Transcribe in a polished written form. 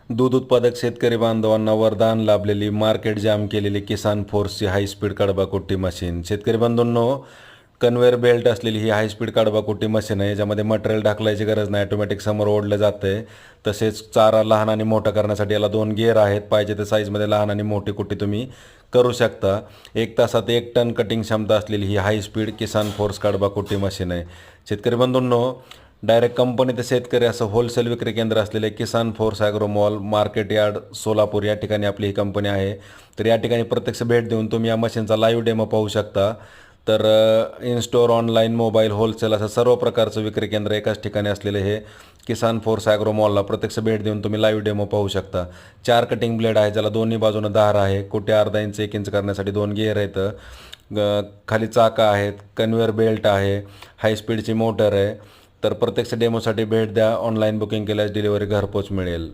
दूध उत्पादक शेतकरी बांधवांना वरदान लाभलेली मार्केट जाम केलेली किसान फोर्सची हायस्पीड कडबाकुट्टी मशीन. शेतकरी बंधूंनो, कन्व्हेअर बेल्ट असलेली ही हायस्पीड कडबाकुट्टी मशीन आहे, याच्यामध्ये मटेरियल ढकलायची गरज नाही, ऑटोमॅटिक समोर ओढलं जातं आहे. तसेच चारा लहान आणि मोठा करण्यासाठी याला 2 गिअर आहेत. पाहिजे त्या साईजमध्ये लहान आणि मोठी कुट्टी तुम्ही करू शकता. 1 तासात 1 टन कटिंग क्षमता असलेली ही हायस्पीड किसान फोर्स कडबाकुट्टी मशीन आहे. शेतकरी बंधूंनो, डायरेक्ट कंपनी ते शेतकरी असं होलसेल विक्री केंद्र असलेले Kisan Force Agro Mall, market yard, Solapur या ठिकाणी आपली ही कंपनी आहे. तर या ठिकाणी प्रत्यक्ष भेट देऊन तुम्ही या मशीनचा लाईव्ह डेमो पाहू शकता. तर in store, online, mobile, wholesale असं सर्व प्रकारचं विक्री केंद्र एकाच ठिकाणी असलेले हे किसान फोर्स ॲग्रो मॉलला प्रत्यक्ष भेट देऊन तुम्ही लाईव्ह डेमो पाहू शकता. 4 कटिंग ब्लेड आहे, ज्याला दोन्ही बाजूनं धार आहे. कुठे अर्धा इंच 1 इंच करण्यासाठी 2 गिअर आहेत. खाली चाका आहेत, कन्व्हेअर बेल्ट आहे, हाय स्पीडची मोटर आहे. तर प्रत्यक्ष डेमोसाठी भेट द्या. ऑनलाईन बुकिंग केल्यास डिलिव्हरी घरपोच मिळेल.